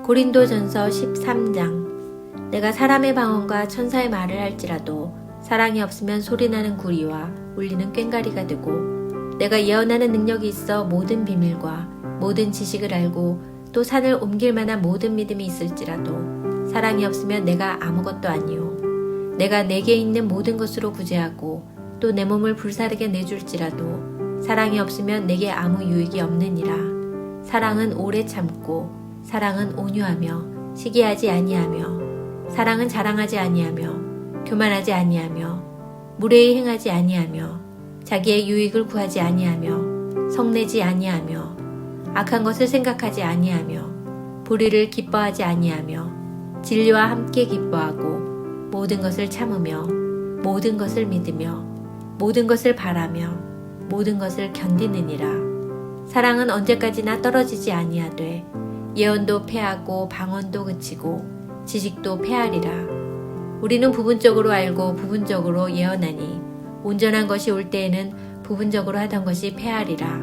고린도전서 13장. 내가 사람의 방언과 천사의 말을 할지라도 사랑이 없으면 소리나는 구리와 울리는 꽹과리가 되고, 내가 예언하는 능력이 있어 모든 비밀과 모든 지식을 알고 또 산을 옮길 만한 모든 믿음이 있을지라도 사랑이 없으면 내가 아무것도 아니요. 내가 내게 있는 모든 것으로 구제하고 또 내 몸을 불사르게 내줄지라도 사랑이 없으면 내게 아무 유익이 없느니라. 사랑은 오래 참고, 사랑은 온유하며 시기하지 아니하며, 사랑은 자랑하지 아니하며 교만하지 아니하며 무례히 행하지 아니하며 자기의 유익을 구하지 아니하며 성내지 아니하며 악한 것을 생각하지 아니하며 불의를 기뻐하지 아니하며 진리와 함께 기뻐하고 모든 것을 참으며 모든 것을 믿으며 모든 것을 바라며 모든 것을 견디느니라. 사랑은 언제까지나 떨어지지 아니하되 예언도 패하고 방언도 그치고 지식도 패하리라. 우리는 부분적으로 알고 부분적으로 예언하니 온전한 것이 올 때에는 부분적으로 하던 것이 패하리라.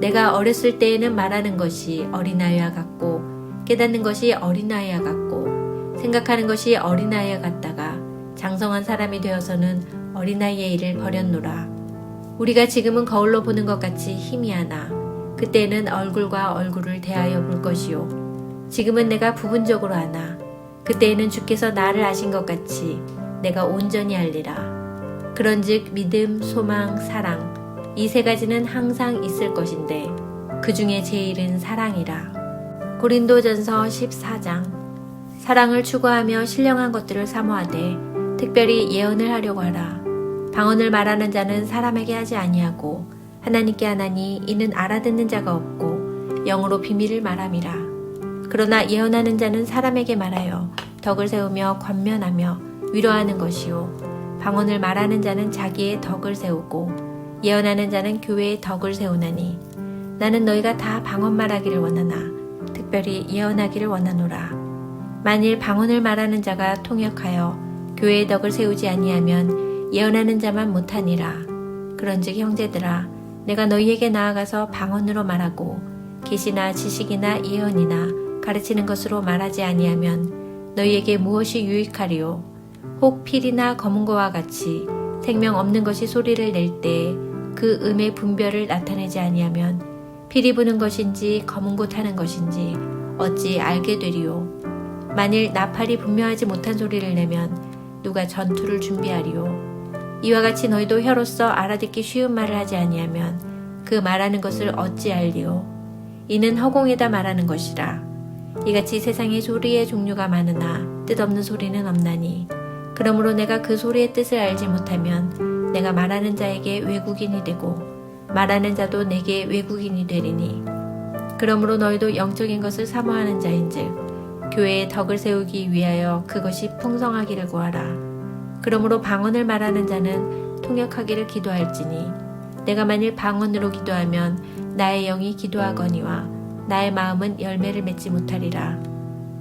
내가 어렸을 때에는 말하는 것이 어린아이와 같고 깨닫는 것이 어린아이와 같고 생각하는 것이 어린아이와 같다가 장성한 사람이 되어서는 어린아이의 일을 버렸노라. 우리가 지금은 거울로 보는 것 같이 희미하나 그때는 얼굴과 얼굴을 대하여 볼 것이요. 지금은 내가 부분적으로 하나 그때에는 주께서 나를 아신 것 같이 내가 온전히 알리라. 그런즉 믿음, 소망, 사랑 이 세 가지는 항상 있을 것인데 그 중에 제일은 사랑이라. 고린도전서 14장. 사랑을 추구하며 신령한 것들을 사모하되 특별히 예언을 하려고 하라. 방언을 말하는 자는 사람에게 하지 아니하고 하나님께 하나니 이는 알아듣는 자가 없고 영으로 비밀을 말함이라. 그러나 예언하는 자는 사람에게 말하여 덕을 세우며 권면하며 위로하는 것이요. 방언을 말하는 자는 자기의 덕을 세우고 예언하는 자는 교회의 덕을 세우나니 나는 너희가 다 방언 말하기를 원하나 특별히 예언하기를 원하노라. 만일 방언을 말하는 자가 통역하여 교회의 덕을 세우지 아니하면 예언하는 자만 못하니라. 그런즉 형제들아 내가 너희에게 나아가서 방언으로 말하고 계시나 지식이나 예언이나 가르치는 것으로 말하지 아니하면 너희에게 무엇이 유익하리요. 혹 필이나 검은 거와 같이 생명 없는 것이 소리를 낼 때에 그 음의 분별을 나타내지 아니하면 필이 부는 것인지 검은 고 타는 것인지 어찌 알게 되리요. 만일 나팔이 분명하지 못한 소리를 내면 누가 전투를 준비하리요. 이와 같이 너희도 혀로서 알아듣기 쉬운 말을 하지 아니하면 그 말하는 것을 어찌 알리요. 이는 허공에다 말하는 것이라. 이같이 세상에 소리의 종류가 많으나 뜻없는 소리는 없나니 그러므로 내가 그 소리의 뜻을 알지 못하면 내가 말하는 자에게 외국인이 되고 말하는 자도 내게 외국인이 되리니 그러므로 너희도 영적인 것을 사모하는 자인즉 교회의 덕을 세우기 위하여 그것이 풍성하기를 구하라. 그러므로 방언을 말하는 자는 통역하기를 기도할지니 내가 만일 방언으로 기도하면 나의 영이 기도하거니와 나의 마음은 열매를 맺지 못하리라.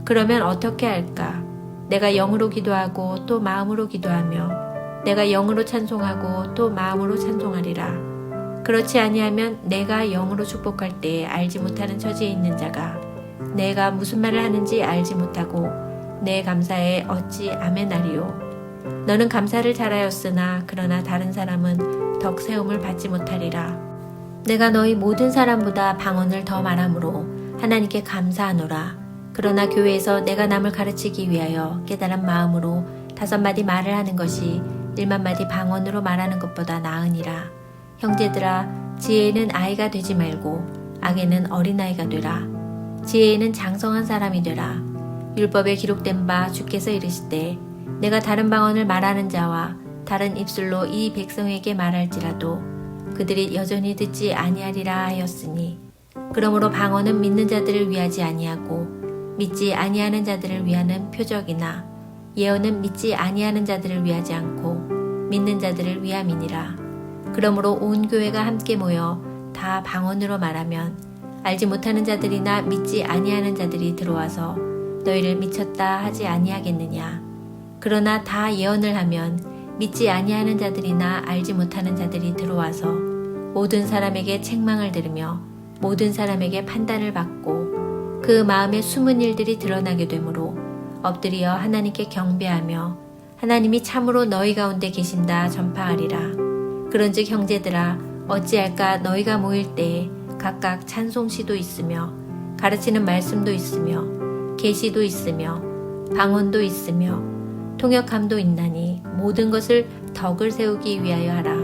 그러면 어떻게 할까? 내가 영으로 기도하고 또 마음으로 기도하며 내가 영으로 찬송하고 또 마음으로 찬송하리라. 그렇지 아니하면 내가 영으로 축복할 때에 알지 못하는 처지에 있는 자가 내가 무슨 말을 하는지 알지 못하고 내 감사에 어찌 아멘하리요. 너는 감사를 잘하였으나 그러나 다른 사람은 덕 세움을 받지 못하리라. 내가 너희 모든 사람보다 방언을 더 말함으로 하나님께 감사하노라. 그러나 교회에서 내가 남을 가르치기 위하여 깨달은 마음으로 5마디 말을 하는 것이 1만마디 방언으로 말하는 것보다 나으니라. 형제들아 지혜에는 아이가 되지 말고 악에는 어린아이가 되라. 지혜에는 장성한 사람이 되라. 율법에 기록된 바 주께서 이르시되 내가 다른 방언을 말하는 자와 다른 입술로 이 백성에게 말할지라도 그들이 여전히 듣지 아니하리라 하였으니 그러므로 방언은 믿는 자들을 위하지 아니하고 믿지 아니하는 자들을 위하는 표적이나 예언은 믿지 아니하는 자들을 위하지 않고 믿는 자들을 위함이니라. 그러므로 온 교회가 함께 모여 다 방언으로 말하면 알지 못하는 자들이나 믿지 아니하는 자들이 들어와서 너희를 미쳤다 하지 아니하겠느냐. 그러나 다 예언을 하면 믿지 아니하는 자들이나 알지 못하는 자들이 들어와서 모든 사람에게 책망을 들으며 모든 사람에게 판단을 받고 그 마음의 숨은 일들이 드러나게 되므로 엎드려 하나님께 경배하며 하나님이 참으로 너희 가운데 계신다 전파하리라. 그런즉 형제들아 어찌할까 너희가 모일 때에 각각 찬송시도 있으며 가르치는 말씀도 있으며 계시도 있으며 방언도 있으며 통역함도 있나니 모든 것을 덕을 세우기 위하여 하라.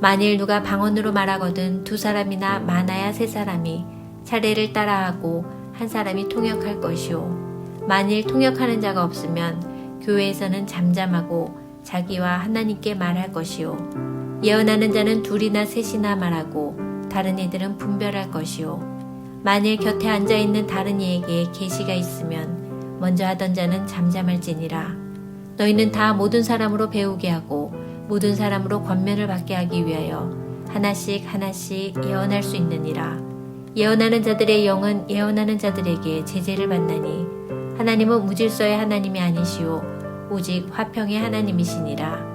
만일 누가 방언으로 말하거든 두 사람이나 많아야 세 사람이 차례를 따라하고 한 사람이 통역할 것이요. 만일 통역하는 자가 없으면 교회에서는 잠잠하고 자기와 하나님께 말할 것이요. 예언하는 자는 둘이나 셋이나 말하고 다른 이들은 분별할 것이요. 만일 곁에 앉아있는 다른 이에게 계시가 있으면 먼저 하던 자는 잠잠할지니라. 너희는 다 모든 사람으로 배우게 하고 모든 사람으로 권면을 받게 하기 위하여 하나씩 예언할 수 있느니라. 예언하는 자들의 영은 예언하는 자들에게 제재를 받나니 하나님은 무질서의 하나님이 아니시오 오직 화평의 하나님이시니라.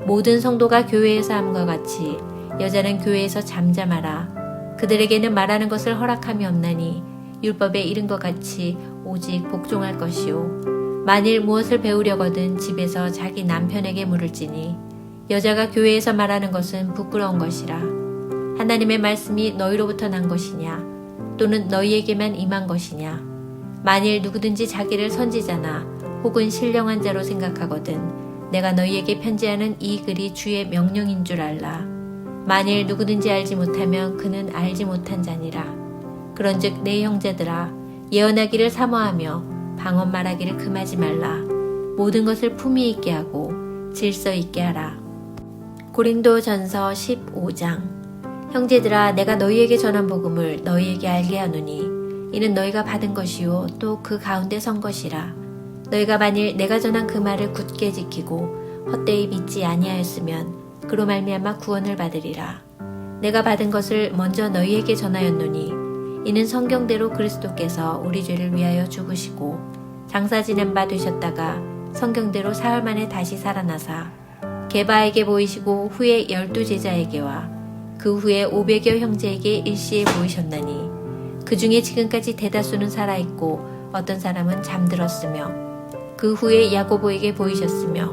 모든 성도가 교회에서 함과 같이 여자는 교회에서 잠잠하라. 그들에게는 말하는 것을 허락함이 없나니 율법에 이른 것 같이 오직 복종할 것이요. 만일 무엇을 배우려거든 집에서 자기 남편에게 물을지니 여자가 교회에서 말하는 것은 부끄러운 것이라. 하나님의 말씀이 너희로부터 난 것이냐 또는 너희에게만 임한 것이냐. 만일 누구든지 자기를 선지자나 혹은 신령한 자로 생각하거든 내가 너희에게 편지하는 이 글이 주의 명령인 줄 알라. 만일 누구든지 알지 못하면 그는 알지 못한 자니라. 그런즉 내 형제들아 예언하기를 사모하며 방언 말하기를 금하지 말라. 모든 것을 품위 있게 하고 질서 있게 하라. 고린도전서 15장. 형제들아 내가 너희에게 전한 복음을 너희에게 알게 하노니 이는 너희가 받은 것이요 또 그 가운데 선 것이라. 너희가 만일 내가 전한 그 말을 굳게 지키고 헛되이 믿지 아니하였으면 그로 말미암아 구원을 받으리라. 내가 받은 것을 먼저 너희에게 전하였노니 이는 성경대로 그리스도께서 우리 죄를 위하여 죽으시고 장사 지낸 바 되셨다가 성경대로 사흘 만에 다시 살아나사 게바에게 보이시고 후에 12 제자에게와 그 후에 500여 형제에게 일시에 보이셨나니 그 중에 지금까지 대다수는 살아있고 어떤 사람은 잠들었으며 그 후에 야고보에게 보이셨으며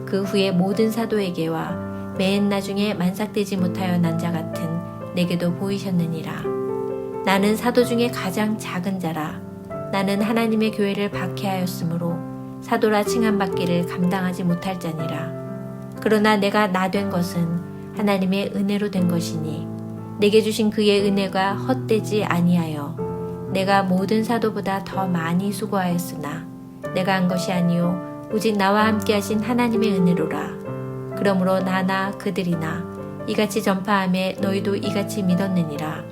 그 후에 모든 사도에게와 맨 나중에 만삭되지 못하여 난 자 같은 내게도 보이셨느니라. 나는 사도 중에 가장 작은 자라. 나는 하나님의 교회를 박해하였으므로 사도라 칭함받기를 감당하지 못할 자니라. 그러나 내가 나 된 것은 하나님의 은혜로 된 것이니 내게 주신 그의 은혜가 헛되지 아니하여 내가 모든 사도보다 더 많이 수고하였으나 내가 한 것이 아니요 오직 나와 함께 하신 하나님의 은혜로라. 그러므로 나나 그들이나 이같이 전파하며 너희도 이같이 믿었느니라.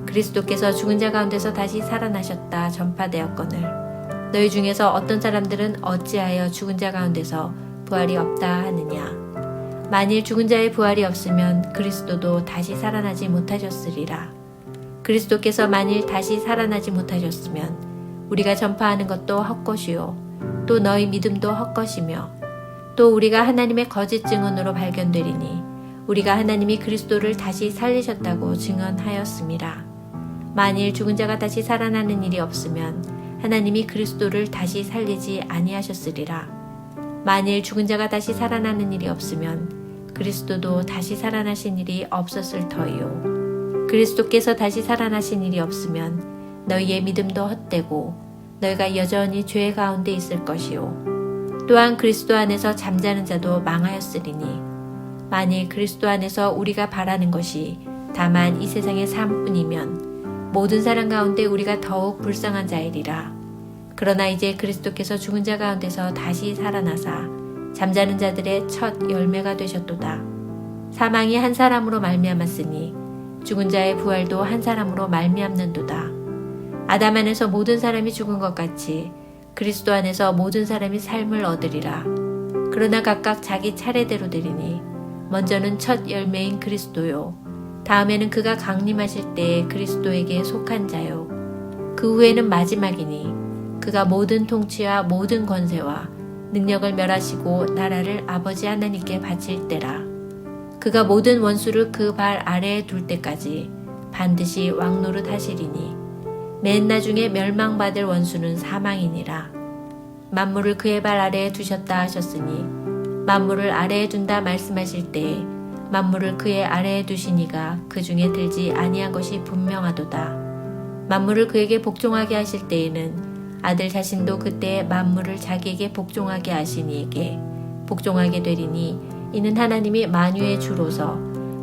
그리스도께서 죽은 자 가운데서 다시 살아나셨다 전파되었거늘 너희 중에서 어떤 사람들은 어찌하여 죽은 자 가운데서 부활이 없다 하느냐. 만일 죽은 자의 부활이 없으면 그리스도도 다시 살아나지 못하셨으리라. 그리스도께서 만일 다시 살아나지 못하셨으면 우리가 전파하는 것도 헛것이요 또 너희 믿음도 헛것이며 또 우리가 하나님의 거짓 증언으로 발견되리니 우리가 하나님이 그리스도를 다시 살리셨다고 증언하였음이라. 만일 죽은 자가 다시 살아나는 일이 없으면 하나님이 그리스도를 다시 살리지 아니하셨으리라. 만일 죽은 자가 다시 살아나는 일이 없으면 그리스도도 다시 살아나신 일이 없었을 터이요. 그리스도께서 다시 살아나신 일이 없으면 너희의 믿음도 헛되고 너희가 여전히 죄 가운데 있을 것이요. 또한 그리스도 안에서 잠자는 자도 망하였으리니 만일 그리스도 안에서 우리가 바라는 것이 다만 이 세상의 삶뿐이면 모든 사람 가운데 우리가 더욱 불쌍한 자이리라. 그러나 이제 그리스도께서 죽은 자 가운데서 다시 살아나사 잠자는 자들의 첫 열매가 되셨도다. 사망이 한 사람으로 말미암았으니 죽은 자의 부활도 한 사람으로 말미암는도다. 아담 안에서 모든 사람이 죽은 것 같이 그리스도 안에서 모든 사람이 삶을 얻으리라. 그러나 각각 자기 차례대로 되리니 먼저는 첫 열매인 그리스도요 다음에는 그가 강림하실 때에 그리스도에게 속한 자요 그 후에는 마지막이니 그가 모든 통치와 모든 권세와 능력을 멸하시고 나라를 아버지 하나님께 바칠 때라. 그가 모든 원수를 그 발 아래에 둘 때까지 반드시 왕노릇 하시리니 맨 나중에 멸망받을 원수는 사망이니라. 만물을 그의 발 아래에 두셨다 하셨으니 만물을 아래에 둔다 말씀하실 때에 만물을 그의 아래에 두시니가 그 중에 들지 아니한 것이 분명하도다. 만물을 그에게 복종하게 하실 때에는 아들 자신도 그때에 만물을 자기에게 복종하게 하시니에게 복종하게 되리니 이는 하나님이 만유의 주로서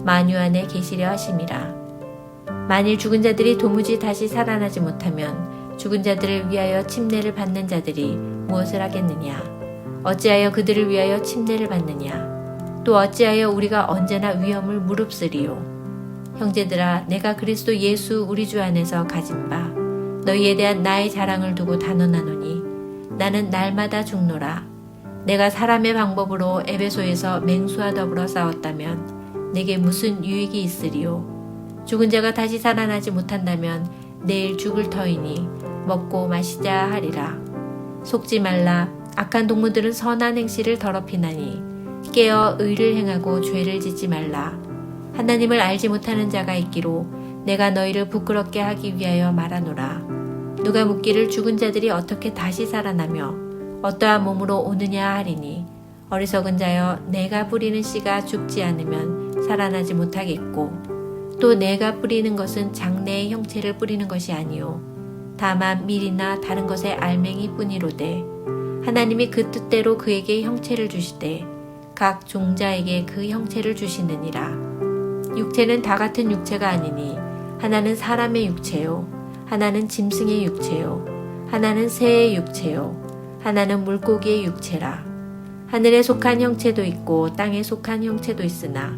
만유 안에 계시려 하심이라. 만일 죽은 자들이 도무지 다시 살아나지 못하면 죽은 자들을 위하여 침례를 받는 자들이 무엇을 하겠느냐? 어찌하여 그들을 위하여 침례를 받느냐? 또 어찌하여 우리가 언제나 위험을 무릅쓰리요? 형제들아, 내가 그리스도 예수 우리 주 안에서 가진 바 너희에 대한 나의 자랑을 두고 단언하노니 나는 날마다 죽노라. 내가 사람의 방법으로 에베소에서 맹수와 더불어 싸웠다면 내게 무슨 유익이 있으리요? 죽은 자가 다시 살아나지 못한다면 내일 죽을 터이니 먹고 마시자 하리라. 속지 말라. 악한 동무들은 선한 행실을 더럽히나니 깨어 의를 행하고 죄를 짓지 말라. 하나님을 알지 못하는 자가 있기로 내가 너희를 부끄럽게 하기 위하여 말하노라. 누가 묻기를 죽은 자들이 어떻게 다시 살아나며 어떠한 몸으로 오느냐 하리니 어리석은 자여, 내가 뿌리는 씨가 죽지 않으면 살아나지 못하겠고 또 내가 뿌리는 것은 장래의 형체를 뿌리는 것이 아니요 다만 밀이나 다른 것의 알맹이 뿐이로되 하나님이 그 뜻대로 그에게 형체를 주시되 각 종자에게 그 형체를 주시느니라. 육체는 다 같은 육체가 아니니 하나는 사람의 육체요 하나는 짐승의 육체요 하나는 새의 육체요 하나는 물고기의 육체라. 하늘에 속한 형체도 있고 땅에 속한 형체도 있으나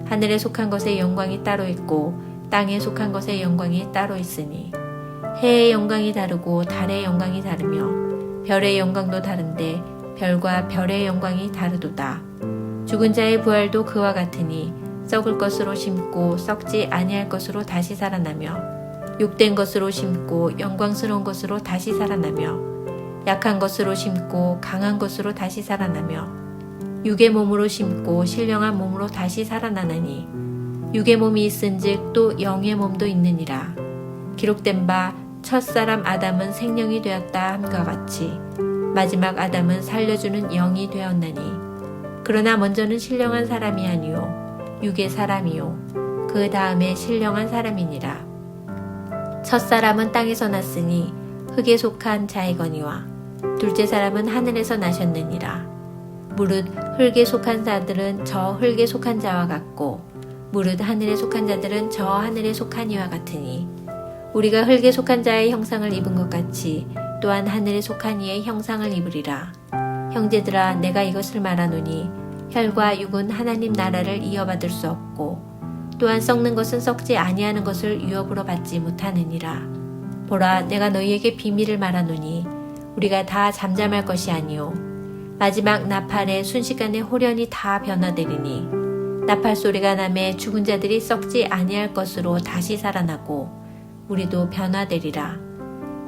하늘에 속한 것의 영광이 따로 있고 땅에 속한 것의 영광이 따로 있으니 해의 영광이 다르고 달의 영광이 다르며 별의 영광도 다른데 별과 별의 영광이 다르도다. 죽은 자의 부활도 그와 같으니 썩을 것으로 심고 썩지 아니할 것으로 다시 살아나며 욕된 것으로 심고 영광스러운 것으로 다시 살아나며 약한 것으로 심고 강한 것으로 다시 살아나며 육의 몸으로 심고 신령한 몸으로 다시 살아나나니 육의 몸이 있은즉 또 영의 몸도 있느니라. 기록된 바 첫사람 아담은 생명이 되었다 함과 같이 마지막 아담은 살려주는 영이 되었나니 그러나 먼저는 신령한 사람이 아니요 육의 사람이요 그 다음에 신령한 사람이니라. 첫사람은 땅에서 났으니 흙에 속한 자이거니와 둘째 사람은 하늘에서 나셨느니라. 무릇 흙에 속한 자들은 저 흙에 속한 자와 같고 무릇 하늘에 속한 자들은 저 하늘에 속한 이와 같으니 우리가 흙에 속한 자의 형상을 입은 것 같이 또한 하늘에 속한 이의 형상을 입으리라. 형제들아, 내가 이것을 말하노니 혈과 육은 하나님 나라를 이어받을 수 없고 또한 썩는 것은 썩지 아니하는 것을 유업으로 받지 못하느니라. 보라, 내가 너희에게 비밀을 말하노니 우리가 다 잠잠할 것이 아니요 마지막 나팔에 순식간에 홀연히 다 변화되리니 나팔 소리가 나매 죽은 자들이 썩지 아니할 것으로 다시 살아나고 우리도 변화되리라.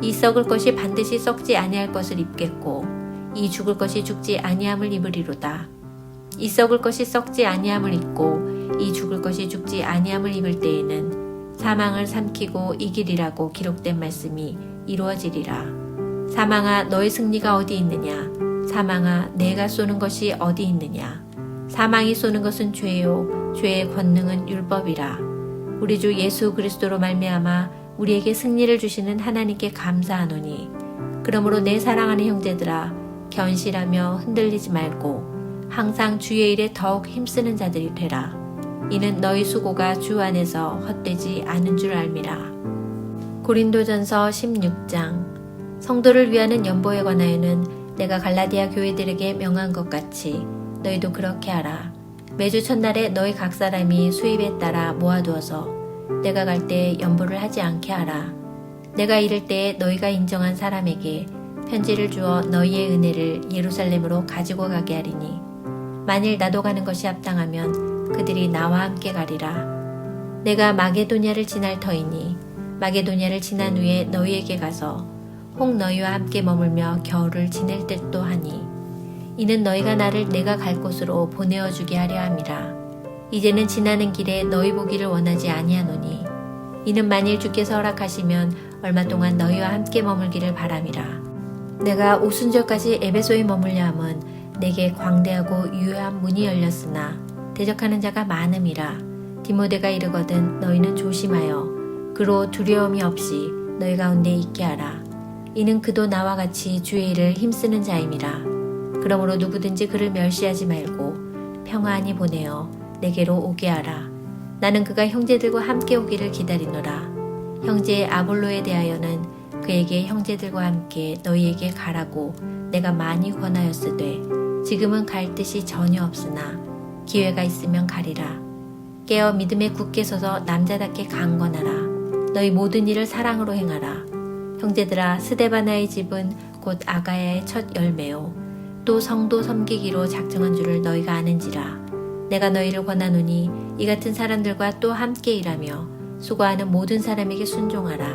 이 썩을 것이 반드시 썩지 아니할 것을 입겠고 이 죽을 것이 죽지 아니함을 입으리로다. 이 썩을 것이 썩지 아니함을 입고 이 죽을 것이 죽지 아니함을 입을 때에는 사망을 삼키고 이기리라고 기록된 말씀이 이루어지리라. 사망아, 너의 승리가 어디 있느냐? 사망아, 내가 쏘는 것이 어디 있느냐? 사망이 쏘는 것은 죄요 죄의 권능은 율법이라. 우리 주 예수 그리스도로 말미암아 우리에게 승리를 주시는 하나님께 감사하노니 그러므로 내 사랑하는 형제들아, 견실하며 흔들리지 말고 항상 주의 일에 더욱 힘쓰는 자들이 되라. 이는 너희 수고가 주 안에서 헛되지 않은 줄 알미라. 고린도전서 16장. 성도를 위하는 연보에 관하여는 내가 갈라디아 교회들에게 명한 것 같이 너희도 그렇게 하라. 매주 첫날에 너희 각 사람이 수입에 따라 모아두어서 내가 갈 때에 연보를 하지 않게 하라. 내가 이를 때에 너희가 인정한 사람에게 편지를 주어 너희의 은혜를 예루살렘으로 가지고 가게 하리니 만일 나도 가는 것이 합당하면 그들이 나와 함께 가리라. 내가 마게도냐를 지날 터이니 마게도냐를 지난 후에 너희에게 가서 혹 너희와 함께 머물며 겨울을 지낼 듯도 하니 이는 너희가 나를 내가 갈 곳으로 보내어 주게 하려 함이라. 이제는 지나는 길에 너희 보기를 원하지 아니하노니 이는 만일 주께서 허락하시면 얼마 동안 너희와 함께 머물기를 바람이라. 내가 오순절까지 에베소에 머물려 함은 내게 광대하고 유효한 문이 열렸으나 대적하는 자가 많음이라. 디모데가 이르거든 너희는 조심하여 그로 두려움이 없이 너희 가운데 있게 하라. 이는 그도 나와 같이 주의 일을 힘쓰는 자임이라. 그러므로 누구든지 그를 멸시하지 말고 평안히 보내어 내게로 오게 하라. 나는 그가 형제들과 함께 오기를 기다리노라. 형제 아볼로에 대하여는 그에게 형제들과 함께 너희에게 가라고 내가 많이 권하였으되 지금은 갈 뜻이 전혀 없으나 기회가 있으면 가리라. 깨어 믿음에 굳게 서서 남자답게 강건하라. 너희 모든 일을 사랑으로 행하라. 형제들아, 스데바나의 집은 곧 아가야의 첫 열매요 또 성도 섬기기로 작정한 줄을 너희가 아는지라. 내가 너희를 권하노니 이 같은 사람들과 또 함께 일하며 수고하는 모든 사람에게 순종하라.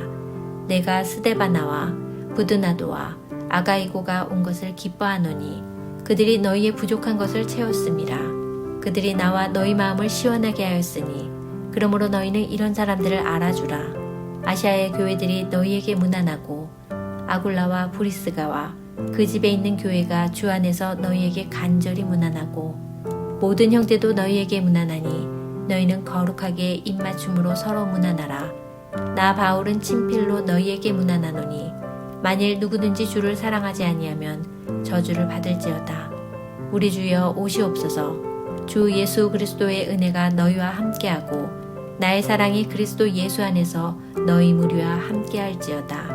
내가 스데바나와 부드나도와 아가이고가 온 것을 기뻐하노니 그들이 너희의 부족한 것을 채웠음이라. 그들이 나와 너희 마음을 시원하게 하였으니 그러므로 너희는 이런 사람들을 알아주라. 아시아의 교회들이 너희에게 문안하고 아굴라와 브리스가와 그 집에 있는 교회가 주 안에서 너희에게 간절히 문안하고 모든 형제도 너희에게 문안하니 너희는 거룩하게 입맞춤으로 서로 문안하라. 나 바울은 친필로 너희에게 문안하노니 만일 누구든지 주를 사랑하지 아니하면 저주를 받을지어다. 우리 주여 오시옵소서. 주 예수 그리스도의 은혜가 너희와 함께하고 나의 사랑이 그리스도 예수 안에서 너희 무리와 함께할지어다.